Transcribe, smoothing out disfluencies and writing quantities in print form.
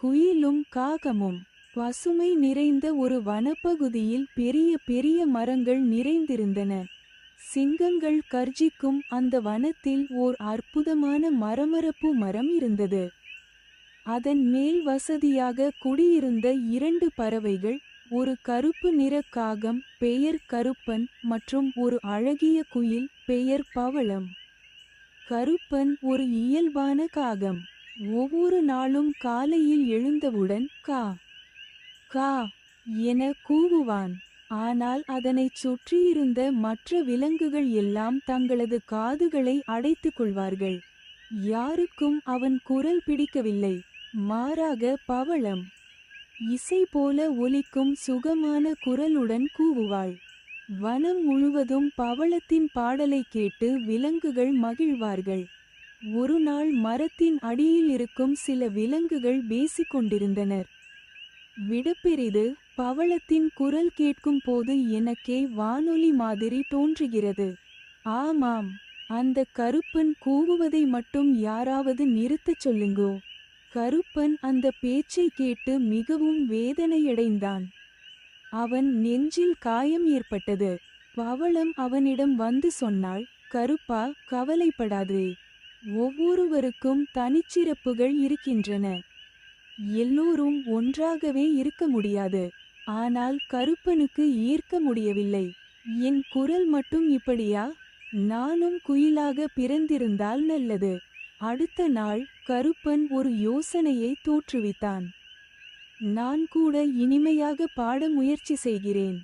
குயிலும் காகமும். பசுமை நிறைந்த ஒரு வனப்பகுதியில் பெரிய பெரிய மரங்கள் நிறைந்திருந்தன. சிங்கங்கள் கர்ஜிக்கும் அந்த வனத்தில் ஓர் அற்புதமான மரமரப்பு மரம் இருந்தது. அதன் மேல் வசதியாக குடியிருந்த 2 பறவைகள், ஒரு கருப்பு நிற காகம் பெயர் கருப்பன் மற்றும் ஒரு அழகிய குயில் பெயர் பவளம். கருப்பன் ஒரு இயல்பான காகம். ஒவ்வொரு நாளும் காலையில் எழுந்தவுடன் கா கா என கூவுவான். ஆனால் அதனைச் சுற்றியிருந்த மற்ற விலங்குகள் எல்லாம் தங்களது காதுகளை அடைத்துக் கொள்வார்கள். யாருக்கும் அவன் குரல் பிடிக்கவில்லை. மாறாக பவளம் இசை போல ஒலிக்கும் சுகமான குரலுடன் கூவுவாள். வனம் முழுவதும் பவளத்தின் பாடலை கேட்டு விலங்குகள் மகிழ்வார்கள். ஒரு நாள் மரத்தின் அடியில் இருக்கும் சில விலங்குகள் பேசிக்கொண்டிருந்தனர். விடப்பெரிது, பவளத்தின் குரல் கேட்கும் போது எனக்கே வானொலி மாதிரி தோன்றுகிறது. ஆமாம், அந்த கருப்பன் கூவுவதை மட்டும் யாராவது நிறுத்தச் சொல்லுங்கோ. கருப்பன் அந்த பேச்சை கேட்டு மிகவும் வேதனையடைந்தான். அவன் நெஞ்சில் காயம் ஏற்பட்டது. பவளம் அவனிடம் வந்து சொன்னாள், கருப்பா, கவலைப்படாதே. ஒவ்வொருவருக்கும் தனிச்சிறப்புகள் இருக்கின்றன. எல்லோரும் ஒன்றாகவே இருக்க முடியாது. ஆனால் கருப்பனுக்கு ஏற்க முடியவில்லை. என் குரல் மட்டும் இப்படியா? நானும் குயிலாக பிறந்திருந்தால் நல்லது. அடுத்த நாள் கருப்பன் ஒரு யோசனையை தோற்றுவித்தான். நான் கூட இனிமையாக பாட முயற்சி செய்கிறேன்.